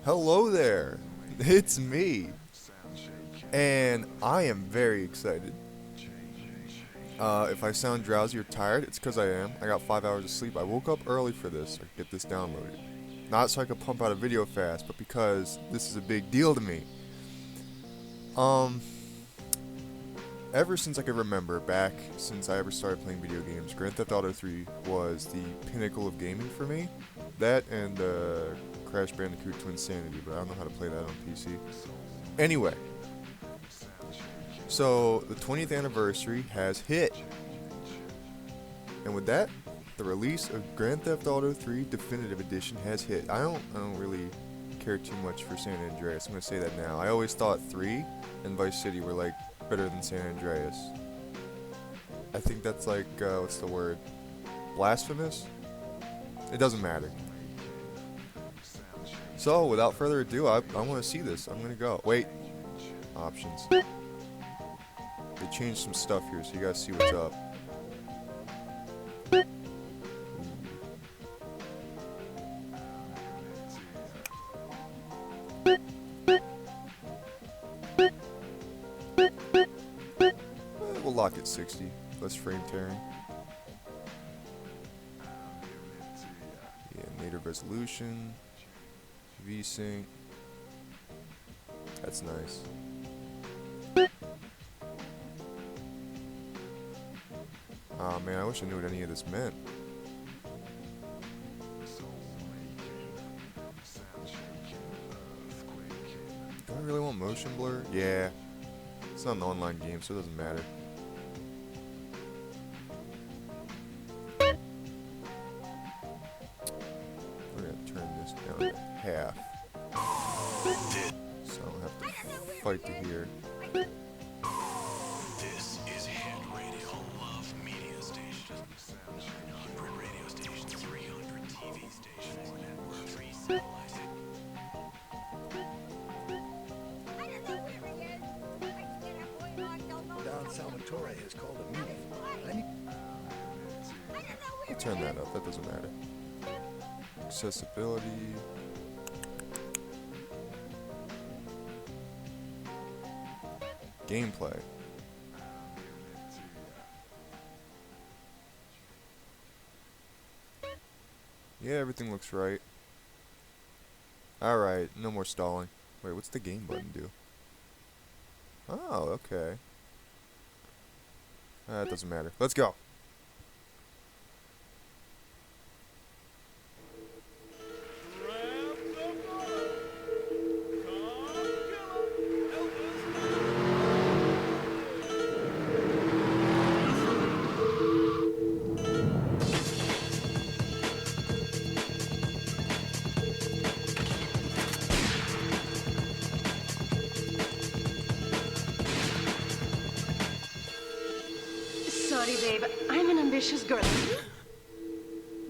Hello there, it's me, and I am very excited. If I sound drowsy or tired, it's because I am. I got 5 hours of sleep. I woke up early for this, so I could get this downloaded. Not so I could pump out a video fast, but because this is a big deal to me. Um, Ever since I could remember, back since I ever started playing video games, Grand Theft Auto 3 was the pinnacle of gaming for me. That and Crash Bandicoot to Insanity, but I don't know how to play that on PC. Anyway, so the 20th anniversary has hit. And with that, the release of Grand Theft Auto 3 Definitive Edition has hit. I don't really care too much for San Andreas. I'm gonna say that now. I always thought 3 and Vice City were like better than San Andreas. I think that's like what's the word? Blasphemous? It doesn't matter. So without further ado, I want to see this. I'm gonna go. Wait. Options. They changed some stuff here, so you guys see what's up. We'll lock it 60. Less frame tearing. Yeah, native resolution. VSync. That's nice. Aw man, I wish I knew what any of this meant. Do I really want motion blur? Yeah. It's not an online game, so it doesn't matter. We're gonna turn this down to half. So I don't have to fight to hear. This is Head Radio, Love Media Station. 100 radio stations, 300 TV stations, network 3 satellites. Don Salvatore has called a meeting. I'll turn that up, that doesn't matter. Accessibility. Gameplay. Yeah, everything looks right. Alright, no more stalling. Wait, what's the game button do? Oh, okay. That doesn't matter. Let's go. Sorry, babe. I'm an ambitious girl.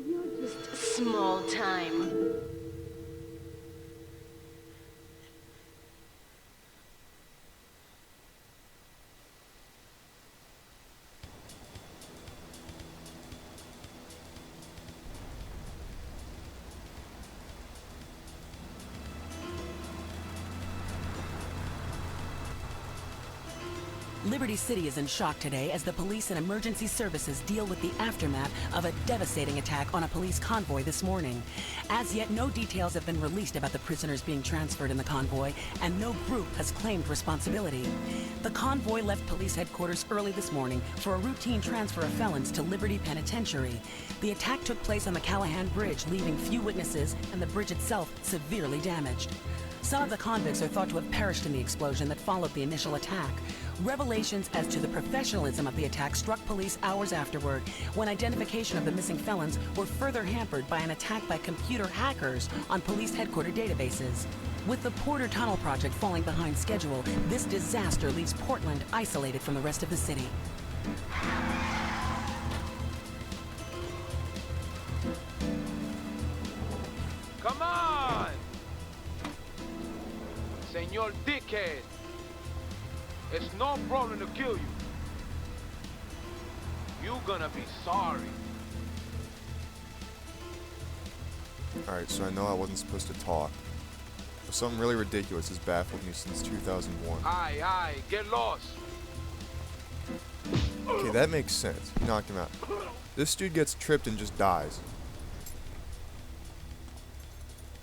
You're just small time. Liberty City is in shock today as the police and emergency services deal with the aftermath of a devastating attack on a police convoy this morning. As yet, no details have been released about the prisoners being transferred in the convoy, and no group has claimed responsibility. The convoy left police headquarters early this morning for a routine transfer of felons to Liberty Penitentiary. The attack took place on the Callahan Bridge, leaving few witnesses and the bridge itself severely damaged. Some of the convicts are thought to have perished in the explosion that followed the initial attack. Revelations as to the professionalism of the attack struck police hours afterward, when identification of the missing felons were further hampered by an attack by computer hackers on police headquarters databases. With the Porter Tunnel project falling behind schedule, this disaster leaves Portland isolated from the rest of the city. Come on! Senor Dickhead! It's no problem to kill you. You gonna be sorry. Alright, so I know I wasn't supposed to talk. something really ridiculous has baffled me since 2001. Aye, get lost. Okay, that makes sense. He knocked him out. This dude gets tripped and just dies.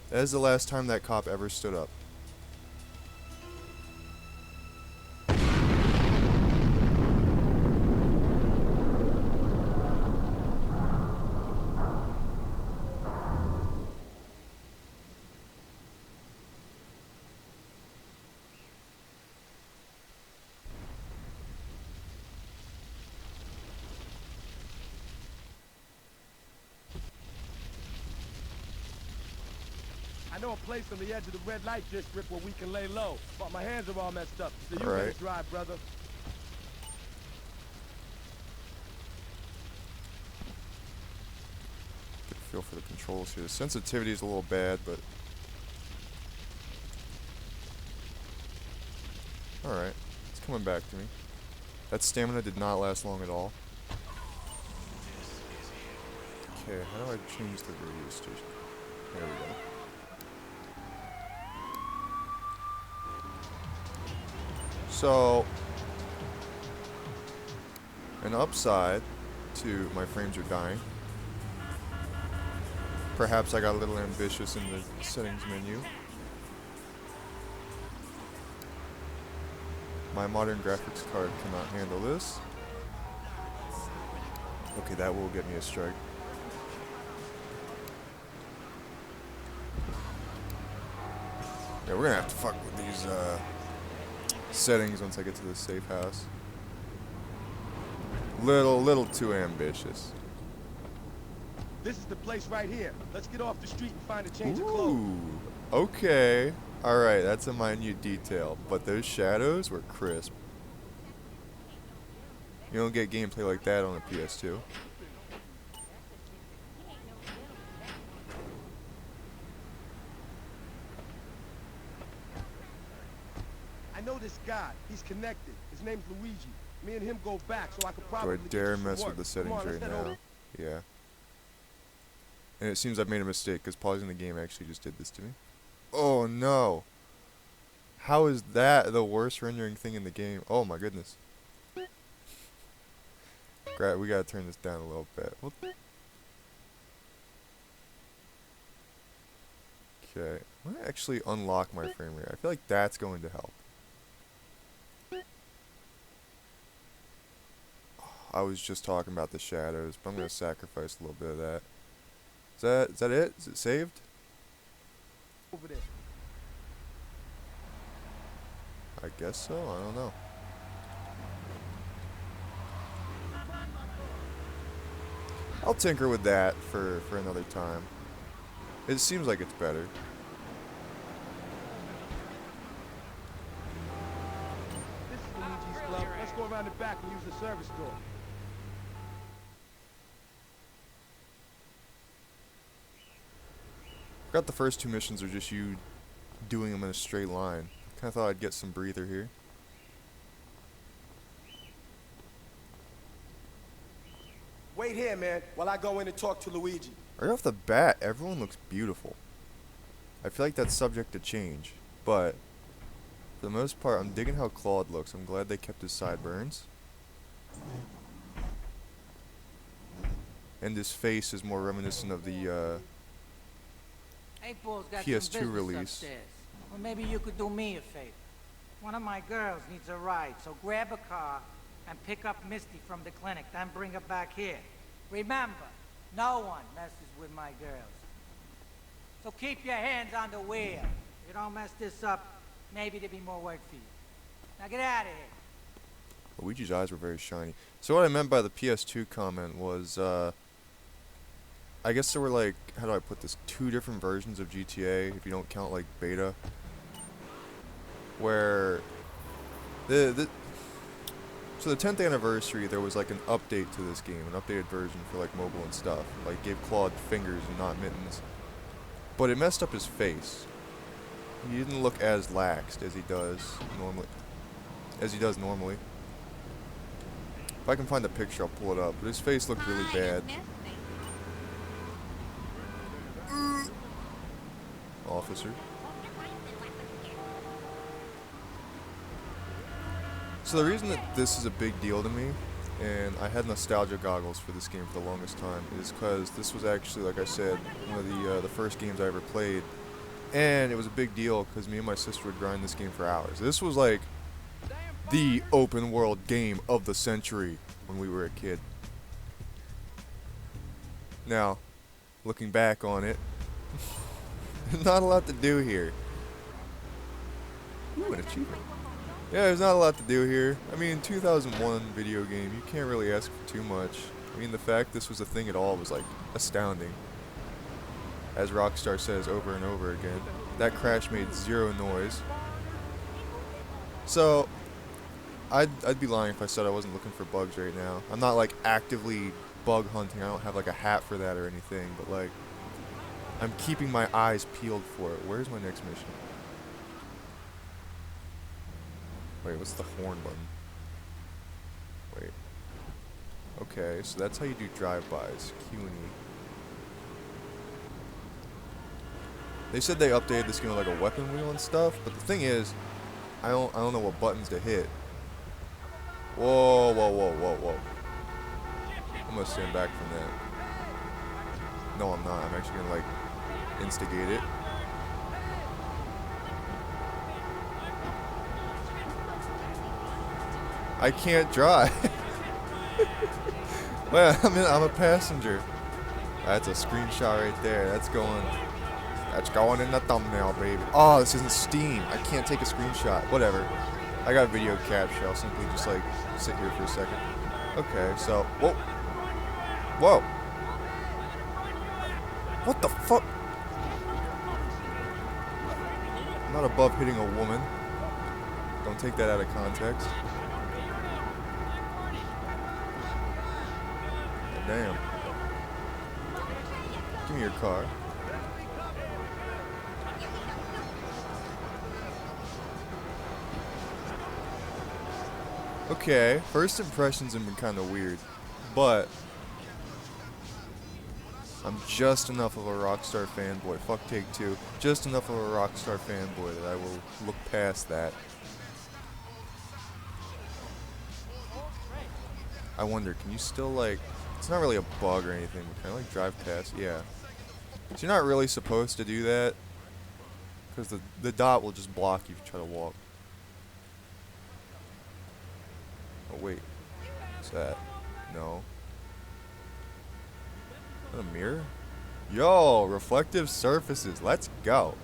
That is the last time that cop ever stood up. I know a place on the edge of the red light district where we can lay low, but my hands are all messed up, so you Alright. better drive, brother. Get a feel for the controls here. The sensitivity is a little bad, but... Alright, it's coming back to me. That stamina did not last long at all. Okay, how do I change the radio station? There we go. So, an upside to my frames are dying. Perhaps I got a little ambitious in the settings menu. My modern graphics card cannot handle this. Okay, that will get me a strike. Yeah, we're gonna have to fuck with these settings once I get to the safe house. Little too ambitious. This is the place right here. Let's get off the street and find a change of clothes. Ooh, okay. Alright, that's a minute detail, but those shadows were crisp. You don't get gameplay like that on a PS2. I know this guy. He's connected. His name's Luigi. Me and him go back, so I could Do probably I get dare you some mess work. with the Come settings on, let's right head over. now? Yeah. And it seems I've made a mistake, because pausing the game actually just did this to me. Oh no! How is that the worst rendering thing in the game? Oh my goodness. Great, we gotta turn this down a little bit. Okay, I'm gonna actually unlock my frame rate. I feel like that's going to help. I was just talking about the shadows, but I'm gonna sacrifice a little bit of that. Is that it? Is it saved? Over there. I guess so. I don't know. I'll tinker with that for another time. It seems like it's better. This is Luigi's club. Let's go around the back and use the service door. Forgot the first two missions are just you doing them in a straight line. Kinda thought I'd get some breather here. Wait here, man, while I go in and talk to Luigi. Right off the bat, everyone looks beautiful. I feel like that's subject to change, but for the most part, I'm digging how Claude looks. I'm glad they kept his sideburns. And his face is more reminiscent of the Eightball's got PS2 some business release. upstairs. Well, maybe you could do me a favor. One of my girls needs a ride, so grab a car and pick up Misty from the clinic, then bring her back here. Remember, no one messes with my girls. So keep your hands on the wheel. If you don't mess this up, maybe there'll be more work for you. Now get out of here. Luigi's eyes were very shiny. So what I meant by the PS2 comment was, I guess there were like, how do I put this, 2 different versions of GTA, if you don't count like beta, where so the 10th anniversary, there was like an update to this game, an updated version for like mobile and stuff, like gave Claude fingers and not mittens, but it messed up his face. He didn't look as laxed as he does normally. If I can find the picture, I'll pull it up. But his face looked really bad. Officer. So the reason that this is a big deal to me, and I had nostalgia goggles for this game for the longest time, is because this was actually, like I said, one of the first games I ever played, and it was a big deal because me and my sister would grind this game for hours. This was like the open world game of the century when we were a kid. Now, looking back on it, not a lot to do here. Ooh, an achievement. Yeah, there's not a lot to do here. I mean, 2001 video game, you can't really ask for too much. I mean, the fact this was a thing at all was, like, astounding. As Rockstar says over and over again, that crash made zero noise. So, I'd be lying if I said I wasn't looking for bugs right now. I'm not, like, actively bug hunting. I don't have, like, a hat for that or anything, but, like, I'm keeping my eyes peeled for it. Where's my next mission? Wait, what's the horn button? Wait. Okay, so that's how you do drive-bys. Q and E. They said they updated this game with like a weapon wheel and stuff, but the thing is, I don't know what buttons to hit. Whoa, whoa, whoa, whoa, whoa. I'm gonna stand back from that. No, I'm not. I'm actually gonna like instigate it. I can't drive. Well, I'm a passenger. That's a screenshot right there. That's going in the thumbnail, baby. Oh, this isn't Steam. I can't take a screenshot. Whatever. I got video capture. I'll simply just like sit here for a second. Okay, so whoa, whoa. What the fuck? I'm not above hitting a woman. Don't take that out of context. Damn. Give me your car. Okay, first impressions have been kind of weird, but I'm just enough of a Rockstar fanboy. Fuck Take-Two. Just enough of a Rockstar fanboy that I will look past that. I wonder, can you still like... It's not really a bug or anything, but can I like drive past? Yeah. So you're not really supposed to do that, because the dot will just block you if you try to walk. Oh wait, what's that? No. Is that a mirror? Yo, reflective surfaces, let's go.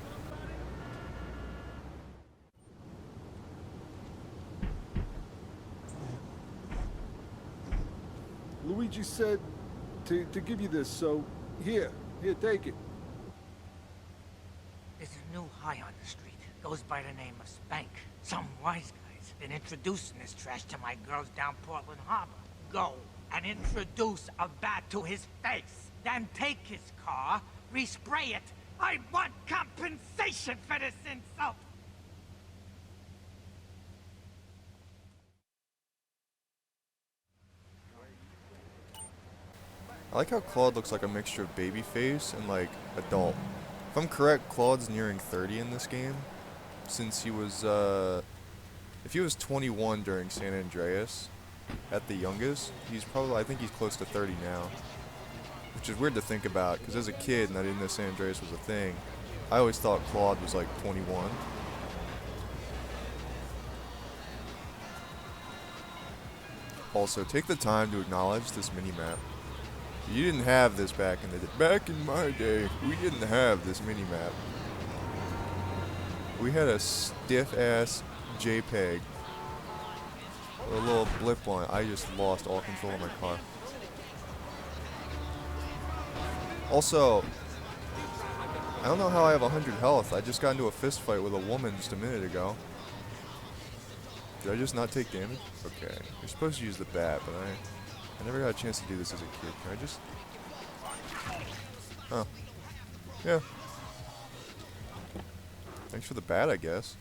Luigi said to give you this, so here, take it. There's a new high on the street. Goes by the name of Spank. Some wise guy's been introducing this trash to my girls down Portland Harbor. Go and introduce a bat to his face. Then take his car, respray it. I want compensation for this insult. I like how Claude looks like a mixture of babyface and like adult. If I'm correct, Claude's nearing 30 in this game, since he was, if he was 21 during San Andreas, at the youngest, he's probably, I think he's close to 30 now. Which is weird to think about, because as a kid, and I didn't know San Andreas was a thing, I always thought Claude was like 21. Also, take the time to acknowledge this mini-map. You didn't have this back in the day. Back in my day, we didn't have this mini-map. We had a stiff-ass JPEG. A little blip on it. I just lost all control of my car. Also, I don't know how I have 100 health. I just got into a fist fight with a woman just a minute ago. Did I just not take damage? Okay. You're supposed to use the bat, but I never got a chance to do this as a kid. Can I just... Oh. Yeah. Thanks for the bat, I guess.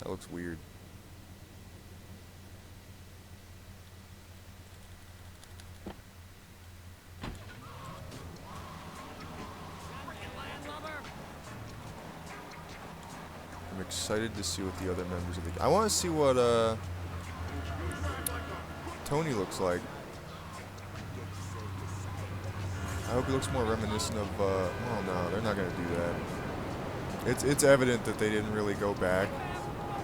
That looks weird. I'm excited to see what the other members of the... I want to see what Tony looks like. I hope he looks more reminiscent of... oh no, they're not going to do that. It's evident that they didn't really go back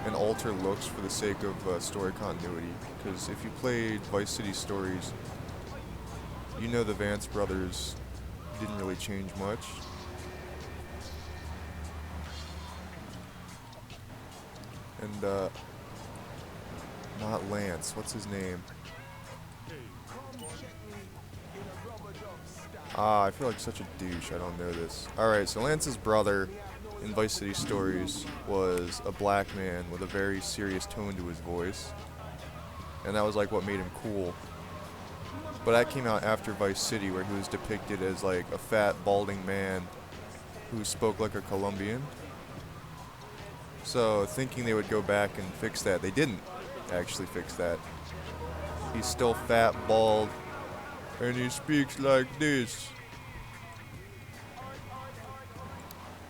and alter looks for the sake of story continuity. Because if you played Vice City Stories, you know the Vance brothers didn't really change much. And, not Lance. What's his name? Ah, I feel like such a douche. I don't know this. Alright, so Lance's brother in Vice City Stories was a black man with a very serious tone to his voice. And that was like what made him cool. But that came out after Vice City, where he was depicted as like a fat, balding man who spoke like a Colombian. So, thinking they would go back and fix that, they didn't actually fix that. He's still fat, bald, and he speaks like this.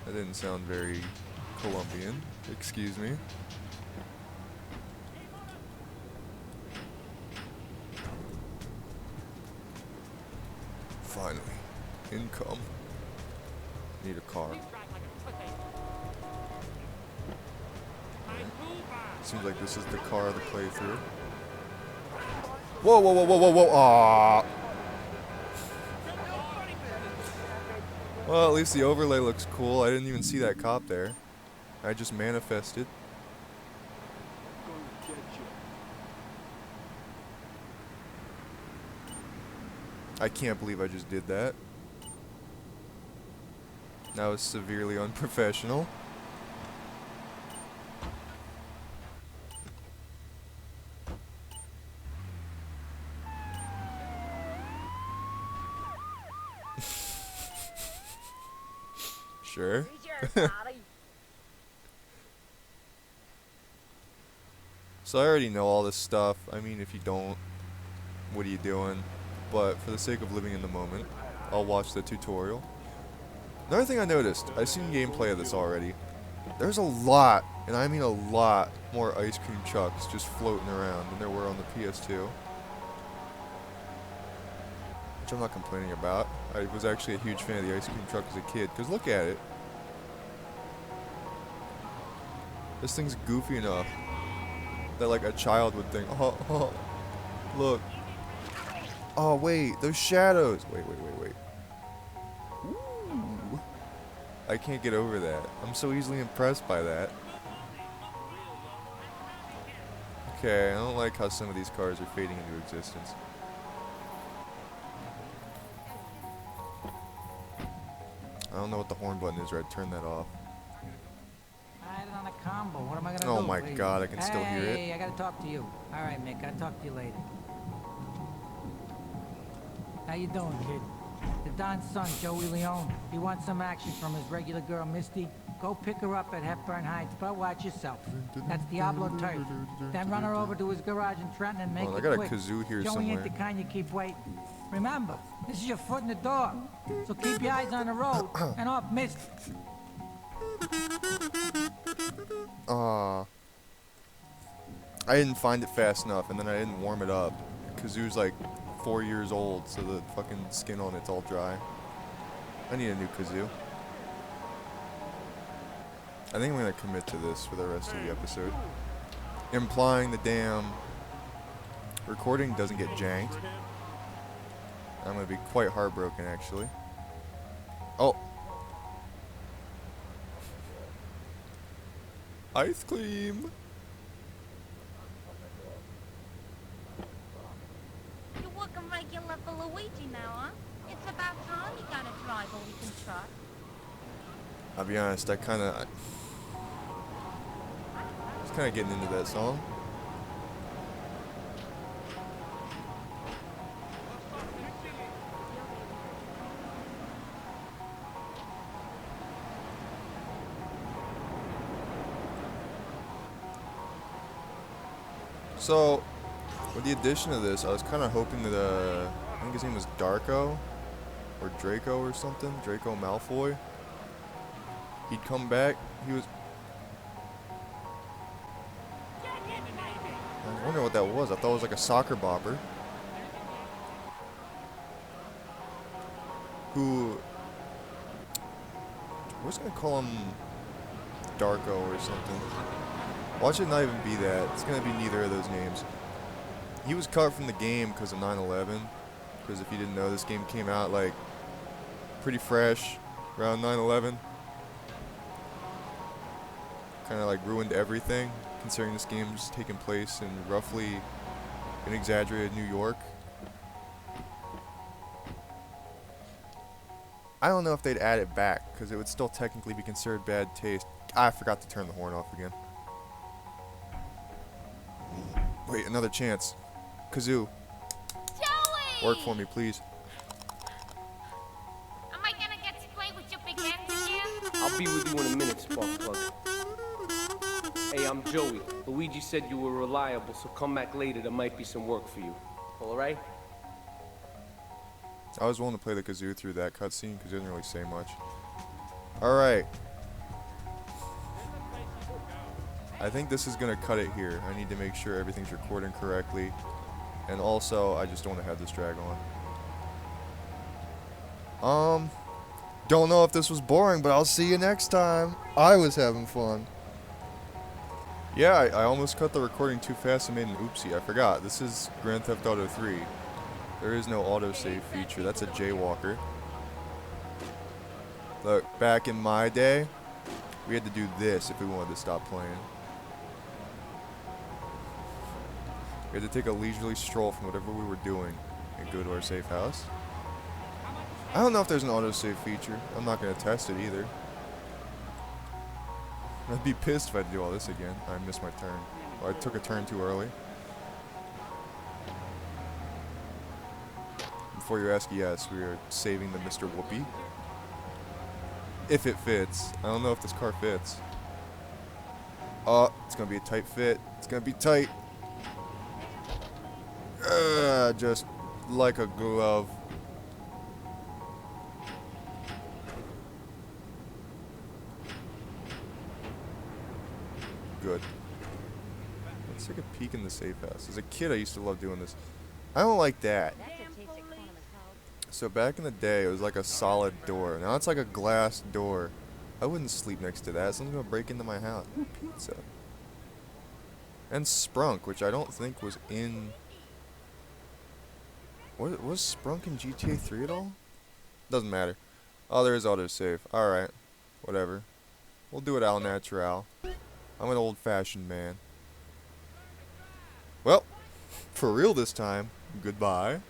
That didn't sound very Colombian. Excuse me. Finally. Income. Need a car. Seems like this is the car of the playthrough. Whoa, whoa, whoa, whoa, whoa, whoa. Aww. Well, at least the overlay looks cool. I didn't even see that cop there. I just manifested. I can't believe I just did that. That was severely unprofessional. Sure. So I already know all this stuff. I mean, if you don't, what are you doing? But for the sake of living in the moment, I'll watch the tutorial. Another thing I noticed, I've seen gameplay of this already. There's a lot, and I mean a lot, more ice cream trucks just floating around than there were on the PS2. Which I'm not complaining about. I was actually a huge fan of the ice cream truck as a kid, because look at it. This thing's goofy enough that like a child would think, oh, look. Oh wait, those shadows. Wait. Ooh. I can't get over that. I'm so easily impressed by that. Okay, I don't like how some of these cars are fading into existence. I don't know what the horn button is, or I'd turn that off. I had it on a combo. What am I gonna do? Oh my god, I can still hear it. Hey, I gotta talk to you. All right, Mick, I'll talk to you later. How you doing, kid? The Don's son, Joey Leone. He wants some action from his regular girl, Misty. Go pick her up at Hepburn Heights, but watch yourself. That's Diablo Turf. Then run her over to his garage in Trenton and make it quick. I got a kazoo here Joey somewhere. ain't the kind you keep waiting. Remember, this is your foot in the door, so keep your eyes on the road and off Misty. I didn't find it fast enough, and then I didn't warm it up. Kazoo's like 4 years old, so the fucking skin on it's all dry. I need a new kazoo. I think I'm gonna commit to this for the rest of the episode. Implying the damn recording doesn't get janked. I'm gonna be quite heartbroken, actually. Oh. Ice cream. You're working regular for Luigi now, huh? It's about time you got a driver we can trust. I'll be honest, I was kind of getting into that song. So, with the addition of this, I was kind of hoping that, I think his name was Darko, or Draco or something, Draco Malfoy. He'd come back, he was... I was wondering what that was. I thought it was like a soccer bopper. Who... We're just gonna call him Darko or something. Watch it not even be that. It's gonna be neither of those names. He was cut from the game because of 9/11. Because if you didn't know, this game came out like pretty fresh around 9/11. Kind of like ruined everything, considering this game's taking place in roughly an exaggerated New York. I don't know if they'd add it back, because it would still technically be considered bad taste. I forgot to turn the horn off again. Wait, another chance. Kazoo. Joey! Work for me, please. Am I gonna get to play with your big hands again? I'll be with you in a minute, Sparkplug. Hey, I'm Joey. Luigi said you were reliable, so come back later. There might be some work for you. All right? I was willing to play the kazoo through that cutscene because it didn't really say much. Alright. I think this is going to cut it here. I need to make sure everything's recording correctly. And also, I just don't want to have this drag on. Don't know if this was boring, but I'll see you next time. I was having fun. Yeah, I almost cut the recording too fast and made an oopsie. I forgot. This is Grand Theft Auto 3. There is no autosave feature. That's a jaywalker. Look, back in my day, we had to do this if we wanted to stop playing. We had to take a leisurely stroll from whatever we were doing and go to our safe house. I don't know if there's an autosave feature. I'm not going to test it either. I'd be pissed if I had to do all this again. I missed my turn. Or I took a turn too early. Before you ask, yes, we are saving the Mr. Whoopi. If it fits. I don't know if this car fits. Oh, it's going to be a tight fit. It's going to be tight. Just like a glove. Good. Let's take a peek in the safe house. As a kid, I used to love doing this. I don't like that. So back in the day, it was like a solid door. Now it's like a glass door. I wouldn't sleep next to that. Someone's gonna break into my house. Pizza. And Sprunk, which I don't think was in... Was Sprunk in GTA 3 at all? Doesn't matter. Oh, there is autosave. Alright. Whatever. We'll do it al natural. I'm an old-fashioned man. Well, for real this time. Goodbye.